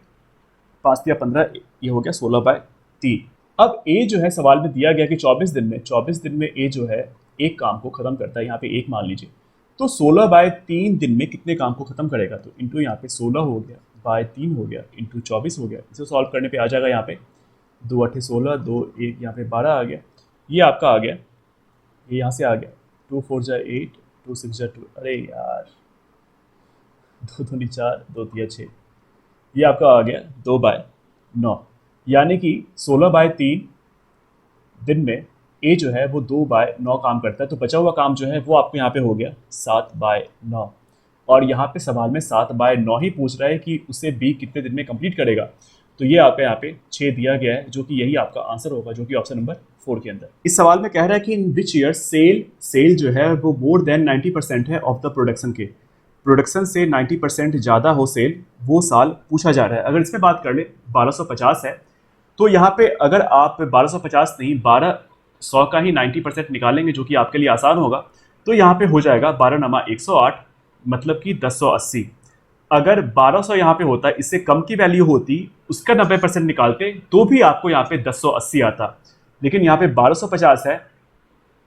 5 या 15, ये हो गया 16/3। अब ए जो है सवाल में दिया गया कि 24 दिन में ए जो है एक काम को खत्म करता है, यहाँ पे एक मान लीजिए, तो 16/3 दिन में कितने काम को खत्म करेगा? तो इंटू यहाँ पे 16 हो गया, बाय 3 हो गया, इंटू 24 हो गया। इसे सॉल्व करने पे आ जाएगा यहाँ पे 2 8 16, 2 1 यहाँ पे 12 आ गया, ये आपका आ गया, ये यहाँ से आ गया 2 4 = 8, 2 6 = 2, अरे यार 2 2 4, 2 3 6, ये आपका आ गया 2/9, यानी कि 16/3 दिन में ए जो है वो 2/9 काम करता है। तो बचा हुआ काम जो है वो आपको यहाँ पे हो गया 7/9, और यहाँ पे सवाल में 7/9 ही पूछ रहा है कि उसे बी कितने दिन में कंप्लीट करेगा। तो ये आपका यहाँ पे 6 दिया गया है, जो कि यही आपका आंसर होगा, जो कि ऑप्शन नंबर 4 के अंदर। इस सवाल में कह रहा है कि इन विच ईयर सेल जो है वो मोर देन 90% है ऑफ द प्रोडक्शन के, प्रोडक्शन से 90% ज़्यादा हो सेल, वो साल पूछा जा रहा है। अगर इसमें बात कर ले 1250 है, तो यहाँ पे अगर आप 1250 नहीं 1200 का ही 90% निकालेंगे, जो कि आपके लिए आसान होगा, तो यहाँ पे हो जाएगा 12 × 108, मतलब कि 1080। अगर 1200 यहाँ पे होता, इससे कम की वैल्यू होती, उसका 90% निकालते, तो भी आपको यहाँ पे 1080 आता। लेकिन यहाँ पे 1250 है,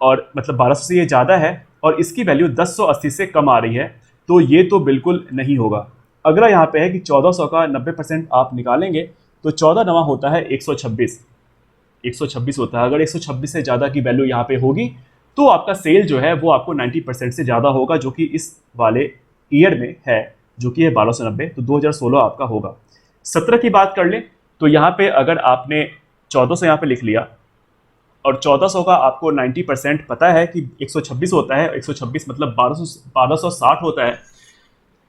और मतलब 1200 से ये ज़्यादा है, और इसकी वैल्यू 1080 से कम आ रही है, तो ये तो बिल्कुल नहीं होगा। अगला यहाँ पे है कि 1400 का 90% आप निकालेंगे, तो 14 9 होता है 126 होता है। अगर 126 से ज़्यादा की वैल्यू यहाँ पे होगी, तो आपका सेल जो है वो आपको 90% से ज़्यादा होगा, जो कि इस वाले ईयर में है, जो कि है 1290, तो 2016 आपका होगा। 17 की बात कर ले, तो यहाँ पे अगर आपने 1400 यहाँ पे लिख लिया, और 1400 का आपको 90% पता है कि 126 होता है, 126 मतलब 1260 होता है।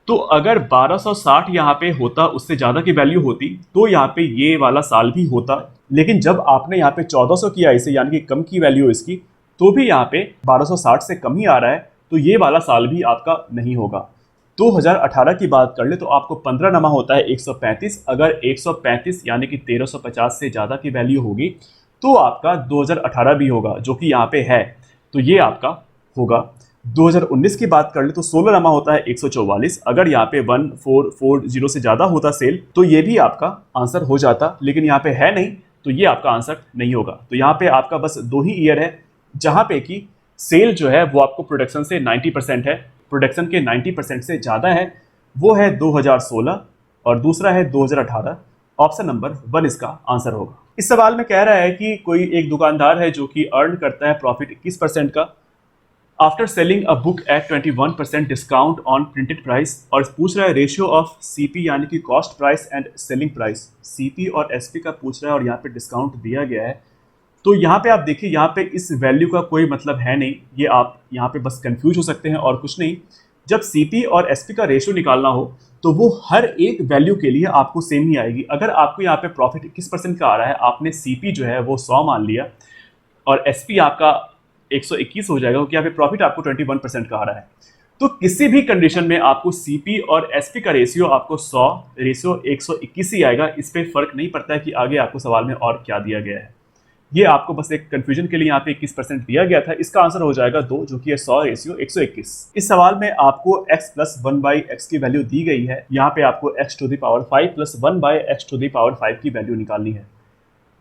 तो अगर 1260 यहाँ पे होता, उससे ज़्यादा की वैल्यू होती, तो यहाँ पे ये वाला साल भी होता। लेकिन जब आपने यहाँ पे 1400 किया इसे, यानी कि कम की वैल्यू इसकी, तो भी यहाँ पे 1260 से कम ही आ रहा है, तो ये वाला साल भी आपका नहीं होगा। 2018 की बात कर ले, तो आपको 15 नमा होता है 135। अगर 135 यानी कि 1350 से ज़्यादा की वैल्यू होगी, तो आपका 2018 भी होगा जो कि यहाँ पे है, तो ये आपका होगा। 2019 की बात कर ले तो 16 नमा होता है 144, अगर यहाँ पे 1440 से ज़्यादा होता सेल तो ये भी आपका आंसर हो जाता, लेकिन यहाँ पे है नहीं तो ये आपका आंसर नहीं होगा। तो यहाँ पे आपका बस 2 ही ईयर है जहाँ पे कि सेल जो है वो आपको प्रोडक्शन से 90% है, प्रोडक्शन के 90% से ज़्यादा है, वो है 2016 और दूसरा है 2018। ऑप्शन नंबर 1 इसका आंसर होगा। इस सवाल में कह रहा है कि कोई एक दुकानदार है जो कि अर्न करता है प्रॉफिट 21% का after selling a book at 21% discount on printed price, और पूछ रहा है रेशियो ऑफ सीपी यानी कि cost price and selling price. CP और एसपी का पूछ रहा है और यहाँ पे डिस्काउंट दिया गया है। तो यहाँ पे आप देखिए, यहाँ पे इस वैल्यू का कोई मतलब है नहीं, ये आप यहाँ पे बस कंफ्यूज हो सकते हैं और कुछ नहीं। जब सीपी और एसपी का रेशियो निकालना हो तो वो हर एक वैल्यू के लिए आपको सेम ही आएगी। अगर आपको यहाँ पे प्रॉफिट 21% का आ रहा है, आपने सीपी जो है वो 100 मान लिया और एसपी आपका 121 हो जाएगा क्योंकि यहाँ पे प्रॉफिट आपको 21% का आ रहा है। तो किसी भी कंडीशन में आपको सीपी और एसपी का रेशियो आपको 100 रेशियो 121 ही आएगा। इस पर फर्क नहीं पड़ता है कि आगे आपको सवाल में और क्या दिया गया है। ये आपको बस एक कंफ्यूजन के लिए यहाँ पे 21% दिया गया था। इसका आंसर हो जाएगा 2, जो कि है 100 रेशियो 121। इस सवाल में आपको x प्लस 1/x की वैल्यू दी गई है। यहाँ पे आपको x to the power 5 plus 1/x to the power 5 की वैल्यू निकालनी है।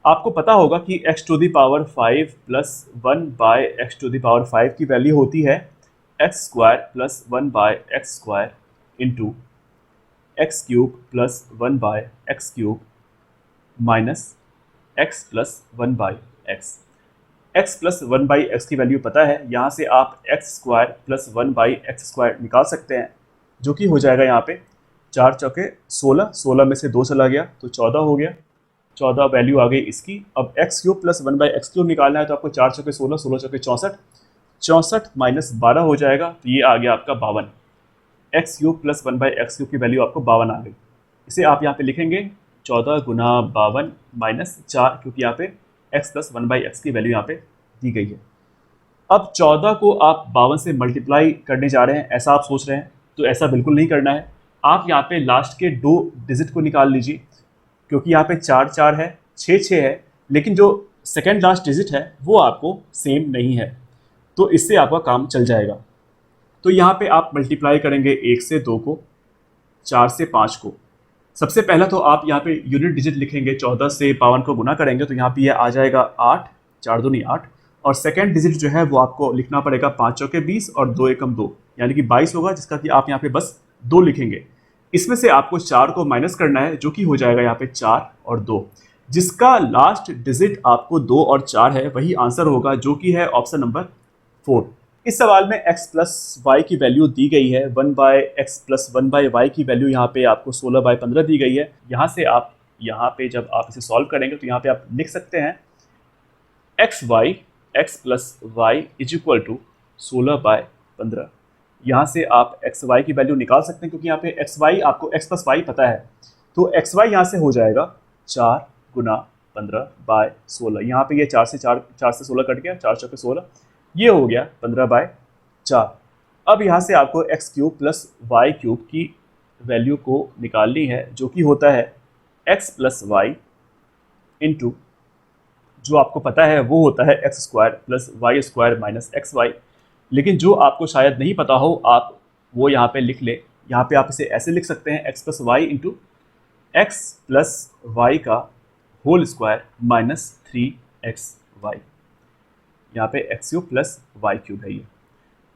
आपको पता होगा कि x to the power 5 plus 1/x to the power 5 की वैल्यू होती है x square plus 1/x square into x cube plus 1/x cube minus x plus 1/x। x plus 1/x की वैल्यू पता है, यहाँ से आप x square plus 1/x square निकाल सकते हैं, जो कि हो जाएगा यहाँ पे 4 चौके 16, 16 में से 2 चला गया तो 14 हो गया, 14 वैल्यू आ गई इसकी। अब x cube plus 1/x cube निकालना है तो आपको 4 चौके 16, 16 चौके 64, 64 माइनस 12 हो जाएगा, तो ये आ गया आपका 52। x cube plus 1/x cube की वैल्यू आपको 52 आ गई। इसे आप यहाँ पे लिखेंगे 14 गुना 52 माइनस 4, क्योंकि यहाँ पे x प्लस 1/x की वैल्यू यहाँ पे दी गई है। अब 14 को आप 52 से मल्टीप्लाई करने जा रहे हैं, ऐसा आप सोच रहे हैं, तो ऐसा बिल्कुल नहीं करना है। आप यहाँ पे लास्ट के 2 डिजिट को निकाल लीजिए, क्योंकि यहाँ पे 4 4 है, 6 6 है, लेकिन जो सेकेंड लास्ट डिजिट है वो आपको सेम नहीं है, तो इससे आपका काम चल जाएगा। तो यहाँ पे आप मल्टीप्लाई करेंगे 1 से 2 को, 4 से 5 को। सबसे पहला तो आप यहाँ पे यूनिट डिजिट लिखेंगे, 14 से 52 को गुना करेंगे तो यहाँ पे ये आ जाएगा 8, 4 दूनी 8, और सेकंड डिजिट जो है वो आपको लिखना पड़ेगा 5 चौके 20 और 2 एकम 2, यानी कि 22 होगा, जिसका कि आप यहाँ पे बस 2 लिखेंगे। इसमें से आपको 4 को माइनस करना है, जो कि हो जाएगा यहाँ पे 4 और 2, जिसका लास्ट डिजिट आपको 2 और 4 है, वही आंसर होगा, जो कि है ऑप्शन नंबर 4। इस सवाल में x प्लस वाई की वैल्यू दी गई है, 1/x प्लस 1/y की वैल्यू यहाँ पे आपको 16/15 दी गई है। यहाँ से आप यहाँ पे जब आप इसे सॉल्व करेंगे तो यहाँ पे आप लिख सकते हैं x plus y is equal to 16/15। यहाँ से आप एक्स वाई की वैल्यू निकाल सकते हैं, क्योंकि यहाँ पे एक्स वाई आपको x प्लस वाई पता है, तो एक्स वाई यहाँ से हो जाएगा 4 गुना 15/16। यहाँ पे ये 4 से 16 कट गया, 4 चौके 16, ये हो गया 15/4। अब यहाँ से आपको x cube plus y cube की वैल्यू को निकालनी है, जो कि होता है एक्स प्लस वाई इंटू, जो आपको पता है वो होता है x square plus y square minus x y. लेकिन जो आपको शायद नहीं पता हो, आप वो यहाँ पे लिख ले। यहाँ पे आप इसे ऐसे लिख सकते हैं, x plus y into x plus y का होल स्क्वायर माइनस 3xy। यहाँ पे x cube plus y cube है ये,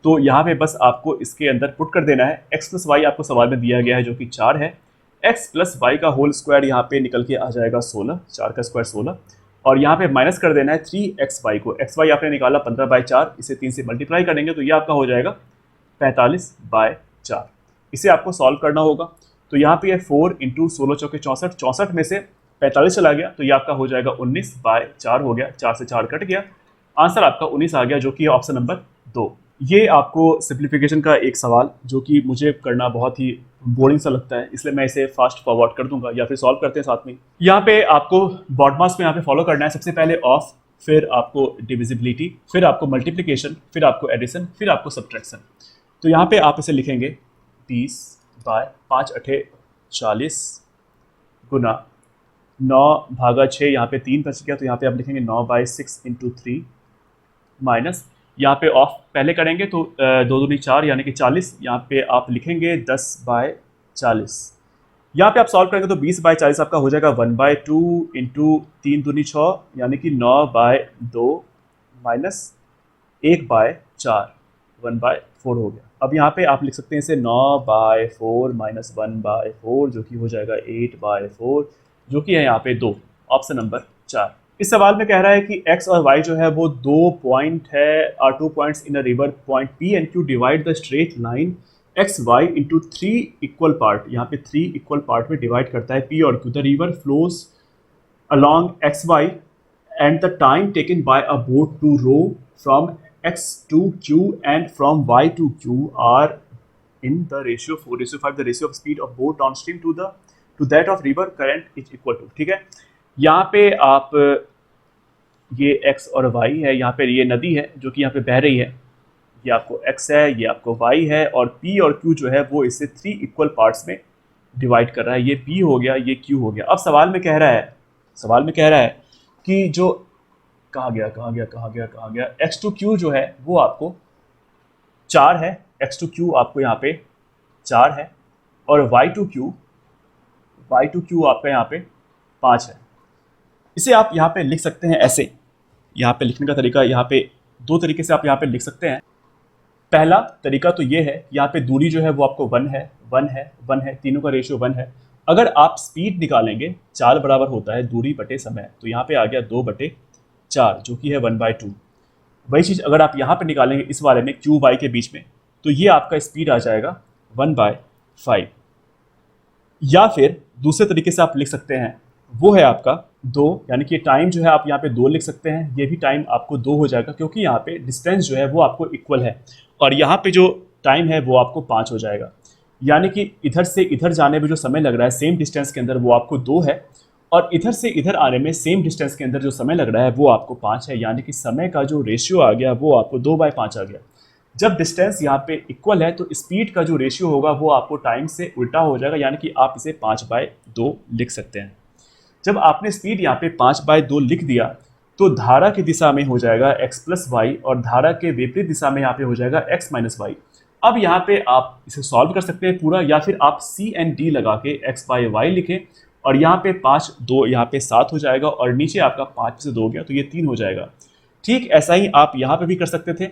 तो यहाँ पे बस आपको इसके अंदर पुट कर देना है। एक्स प्लस वाई आपको सवाल में दिया गया है, जो कि 4 है। एक्स प्लस वाई का होल स्क्वायर यहाँ पे निकल के आ जाएगा 16, 4 का स्क्वायर 16, और यहाँ पे माइनस कर देना है 3xy को। एक्स वाई आपने निकाला 15/4, इसे 3 से मल्टीप्लाई करेंगे तो ये आपका हो जाएगा 45/4। इसे आपको सॉल्व करना होगा, तो यहाँ पे 4 इंटू 16 चौके 64, 64 में से 45 चला गया तो ये आपका हो जाएगा 19/4 हो गया, 4 से 4 कट गया, आंसर आपका 19 आ गया, जो कि ऑप्शन नंबर 2। ये आपको सिंप्लीफिकेशन का एक सवाल जो कि मुझे करना बहुत ही बोरिंग सा लगता है, इसलिए मैं इसे फास्ट फॉरवर्ड कर दूंगा, या फिर सॉल्व करते हैं साथ में। यहाँ पे आपको बॉडमास में यहाँ पे फॉलो करना है। सबसे पहले ऑफ, फिर आपको डिविजिबिलिटी, फिर आपको मल्टीप्लिकेशन, फिर आपको एडिशन, फिर आपको सब्ट्रैक्शन। तो यहाँ पे आप इसे लिखेंगे 20/5 × 8 = 40 गुना 9 भागा 6, यहाँ पे 3 बच गया, तो यहाँ पे आप लिखेंगे 9/6 इंटू 3 माइनस, यहाँ पे ऑफ पहले करेंगे तो 2 दूनी 4 यानी कि 40, यहाँ पे आप लिखेंगे 10/40। यहाँ पे आप सॉल्व करेंगे तो 20/40 आपका हो जाएगा 1/2 इंटू 3 दूनी 6 यानी कि 9/2 माइनस 1/4, 1/4 हो गया। अब यहाँ पे आप लिख सकते हैं इसे 9/4 माइनस 1/4 जो कि हो जाएगा 8/4, जो कि है यहाँ पे 2, ऑप्शन नंबर 4। इस सवाल में कह रहा है कि x और y जो है वो 2 पॉइंट है, are 2 points in a river, point P and Q divide the straight line x y into 3 equal part, यहाँ पे 3 इक्वल पार्ट में डिवाइड करता है P और Q। The river flows along xy and the time taken by a boat to row from x to q and from y to q are in the ratio 4:5, the ratio of speed of boat downstream to that of river current is equal to। ठीक है, यहाँ पे आप ये x और y है, यहाँ पे ये नदी है जो कि यहाँ पे बह रही है, ये आपको x है, ये आपको y है, और p और q जो है वो इसे 3 इक्वल पार्ट्स में डिवाइड कर रहा है। ये p हो गया, ये q हो गया। अब सवाल में कह रहा है कि जो कहाँ गया x टू q जो है वो आपको 4 है, x टू q आपको यहाँ पे 4 है, और y टू q आपका यहाँ पे 5 है। इसे आप यहाँ पे लिख सकते हैं ऐसे, यहाँ पे लिखने का तरीका, यहाँ पे 2 तरीके से आप यहाँ पे लिख सकते हैं। पहला तरीका तो ये है, यहाँ पे दूरी जो है वो आपको 1 है, तीनों का रेशियो 1 है। अगर आप स्पीड निकालेंगे, चाल बराबर होता है दूरी बटे समय, तो यहाँ पे आ गया 2/4 जो कि है 1/2। वही चीज़ अगर आप यहाँ पे निकालेंगे इस वाले में क्यू वाई के बीच में, तो ये आपका स्पीड आ जाएगा 1/5। या फिर दूसरे तरीके से आप लिख सकते हैं, वो है आपका 2, यानी कि टाइम जो है आप यहाँ पे 2 लिख सकते हैं, ये भी टाइम आपको 2 हो जाएगा क्योंकि यहाँ पे डिस्टेंस जो है वो आपको इक्वल है, और यहाँ पे जो टाइम है वो आपको 5 हो जाएगा। यानी कि इधर से इधर जाने में जो समय लग रहा है सेम डिस्टेंस के अंदर वो आपको 2 है, और इधर से इधर आने में सेम डिस्टेंस के अंदर जो समय लग रहा है वो आपको 5 है। यानी कि समय का जो रेशियो आ गया वो आपको 2/5 आ गया। जब डिस्टेंस यहाँ पे इक्वल है तो स्पीड का जो रेशियो होगा वो आपको टाइम से उल्टा हो जाएगा, यानी कि आप इसे 5/2 लिख सकते हैं। जब आपने स्पीड यहाँ पे 5/2 लिख दिया तो धारा की दिशा में हो जाएगा x प्लस वाई, और धारा के विपरीत दिशा में यहाँ पे हो जाएगा x माइनस वाई। अब यहाँ पे आप इसे सॉल्व कर सकते हैं पूरा, या फिर आप C एंड D लगा के x/y लिखें, और यहाँ पे 5 2 यहाँ पे 7 हो जाएगा, और नीचे आपका 5 से 2 गया तो ये 3 हो जाएगा। ठीक ऐसा ही आप यहाँ पे भी कर सकते थे।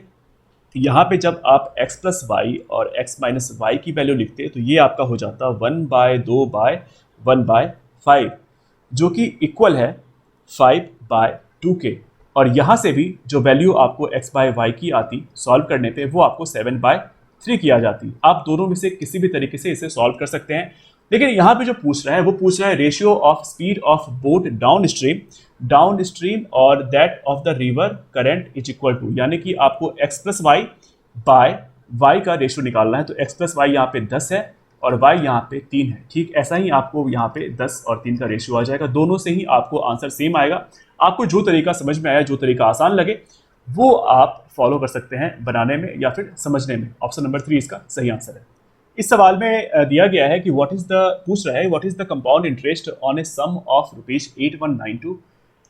यहाँ पे जब आप x प्लस वाई और x माइनस वाई की वैल्यू लिखते तो ये आपका हो जाता 1/2/1/5, जो कि इक्वल है 5/2 के। और यहाँ से भी जो वैल्यू आपको x/y की आती सॉल्व करने पे वो आपको 7/3 की आ जाती। आप दोनों में से किसी भी तरीके से इसे सॉल्व कर सकते हैं, लेकिन यहाँ पे जो पूछ रहा है वो पूछ रहा है ratio of speed of boat downstream और that of the river current is equal to, यानी कि आपको x plus Y by Y का रेशियो निकालना है। तो x प्लस वाई यहाँ पे 10 है और y यहाँ पे 3 है। ठीक ऐसा ही आपको यहाँ पे 10 और 3 का रेशियो आ जाएगा। दोनों से ही आपको आंसर सेम आएगा। आपको जो तरीका समझ में आया, जो तरीका आसान लगे, वो आप फॉलो कर सकते हैं बनाने में या फिर समझने में। ऑप्शन नंबर 3 इसका सही आंसर है। इस सवाल में दिया गया है कि पूछ रहा है what is the compound interest on a sum of ₹8192।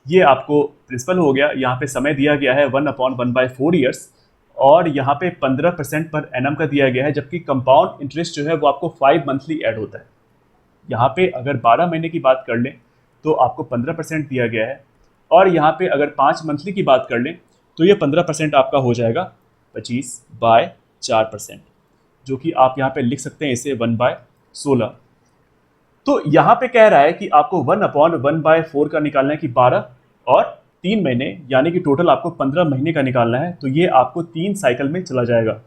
ये आपको प्रिंसिपल हो गया। यहाँ पे समय दिया गया है 1/1/4 ईयर्स, और यहाँ पे 15% पर एनम का दिया गया है, जबकि कंपाउंड इंटरेस्ट जो है वो आपको 5 मंथली ऐड होता है। यहाँ पे अगर 12 महीने की बात कर लें तो आपको 15% दिया गया है, और यहाँ पे अगर 5 मंथली की बात कर लें तो ये 15% आपका हो जाएगा 25/4%, जो कि आप यहाँ पे लिख सकते हैं इसे 1/16। तो यहाँ पे कह रहा है कि आपको 1/1/4 का निकालना है कि 12 और 3 महीने, यानी कि टोटल आपको 15 महीने का निकालना है। तो ये आपको 3 साइकिल में चला जाएगा।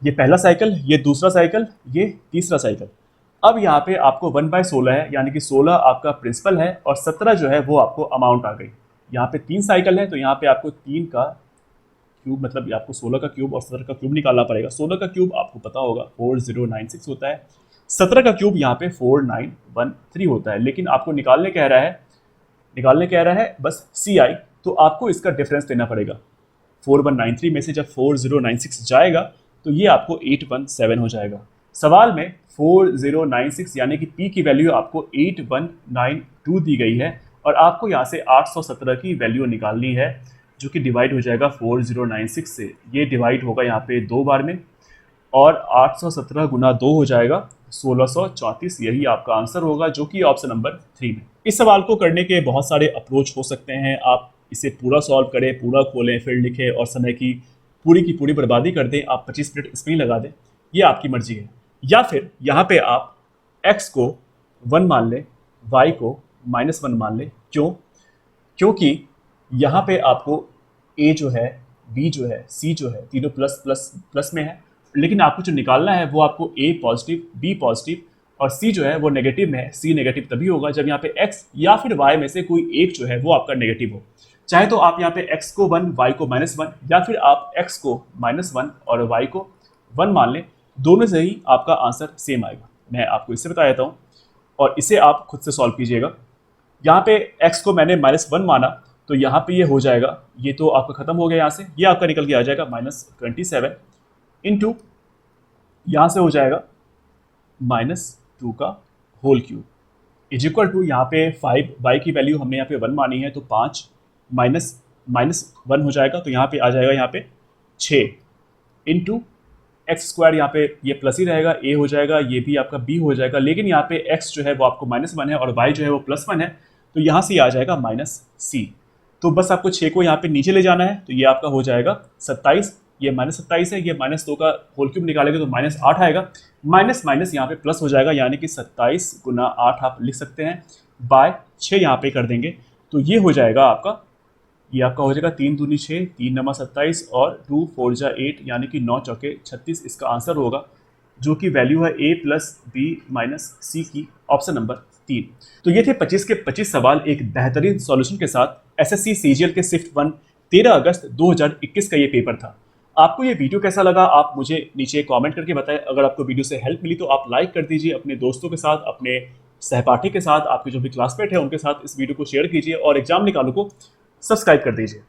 ये पहला साइकिल, ये दूसरा साइकिल, ये तीसरा साइकिल। अब यहाँ पे आपको 1/16 है, यानी कि 16 आपका प्रिंसिपल है और 17 जो है वो आपको अमाउंट आ गई। यहाँ पे 3 साइकिल है तो यहाँ पे आपको 3 का क्यूब, मतलब आपको 16 का क्यूब और 17 का क्यूब निकालना पड़ेगा। 16 का क्यूब आपको पता होगा 4096 होता है, 17 का क्यूब यहाँ पे 4913 होता है। लेकिन आपको निकालने कह रहा है बस CI, तो आपको इसका डिफरेंस देना पड़ेगा। 4193 में से जब 4096 जाएगा तो ये आपको 817 हो जाएगा। सवाल में 4096 यानी कि पी की वैल्यू आपको 8192 दी गई है और आपको यहाँ से 817 की वैल्यू निकालनी है जो कि डिवाइड हो जाएगा 4096 से। ये डिवाइड होगा यहाँ पे 2 बार में और 817 गुना 2 हो जाएगा 1634। यही आपका आंसर होगा जो कि ऑप्शन नंबर 3 में। इस सवाल को करने के बहुत सारे अप्रोच हो सकते हैं। आप इसे पूरा सॉल्व करें, पूरा खोलें, फिर लिखें और समय की पूरी बर्बादी कर दें। आप 25 मिनट इसमें ही लगा दें, ये आपकी मर्जी है। या फिर यहाँ पे आप x को 1 मान लें, y को -1 मान लें। क्यों? क्योंकि यहाँ पे आपको a जो है, b जो है, c जो है, तीनों प्लस प्लस प्लस में है, लेकिन आपको जो निकालना है वो आपको a पॉजिटिव, b पॉजिटिव और c जो है वो नेगेटिव में है। c नेगेटिव तभी होगा जब यहाँ पे x या फिर y में से कोई एक जो है वो आपका नेगेटिव हो। चाहे तो आप यहाँ पे x को 1, y को -1 या फिर आप x को -1 और y को 1 मान लें, दोनों से ही आपका आंसर सेम आएगा। मैं आपको इससे बता देता हूँ और इसे आप खुद से सॉल्व कीजिएगा। यहाँ पे x को मैंने -1 माना तो यहाँ पे ये हो जाएगा, ये तो आपका खत्म हो गया, यहाँ से ये आपका निकल के आ जाएगा -27 इंटू यहाँ से हो जाएगा -2 का whole cube is equal to यहाँ पे 5, y की वैल्यू हमने यहाँ पे 1 मानी है तो 5 -1 हो जाएगा तो यहाँ पे आ जाएगा यहाँ पे 6 इंटू एक्स स्क्वायर, यहाँ पे ये प्लस ही रहेगा, a हो जाएगा, ये भी आपका b हो जाएगा, लेकिन यहाँ पे x जो है वो आपको -1 है और y जो है वो +1 है तो यहाँ से आ जाएगा -c। तो बस आपको 6 को यहाँ पे नीचे ले जाना है तो ये आपका हो जाएगा 27, ये -27 है, ये -2 का होल क्यूब निकालेंगे तो -8 आएगा, माइनस माइनस यहाँ पे प्लस हो जाएगा यानी कि 27 गुना 8 आप लिख सकते हैं, बाय 6 यहाँ पे कर देंगे तो ये हो जाएगा आपका, ये आपका हो जाएगा 3 दूनी 6, 3 नमा 27 और 2 4 जा 8 यानी कि 9 चौके 36 इसका आंसर होगा जो कि वैल्यू है a + b - c की, ऑप्शन नंबर 3। तो ये थे 25 के 25 सवाल एक बेहतरीन सॉल्यूशन के साथ। एसएससी सीजीएल के शिफ्ट 1 13 अगस्त 2021 का ये पेपर था। आपको ये वीडियो कैसा लगा आप मुझे नीचे कमेंट करके बताएं। अगर आपको वीडियो से हेल्प मिली तो आप लाइक कर दीजिए, अपने दोस्तों के साथ, अपने सहपाठी के साथ, आपके जो भी क्लासमेट है उनके साथ इस वीडियो को शेयर कीजिए और एग्जाम निकालो को सब्सक्राइब कर दीजिए।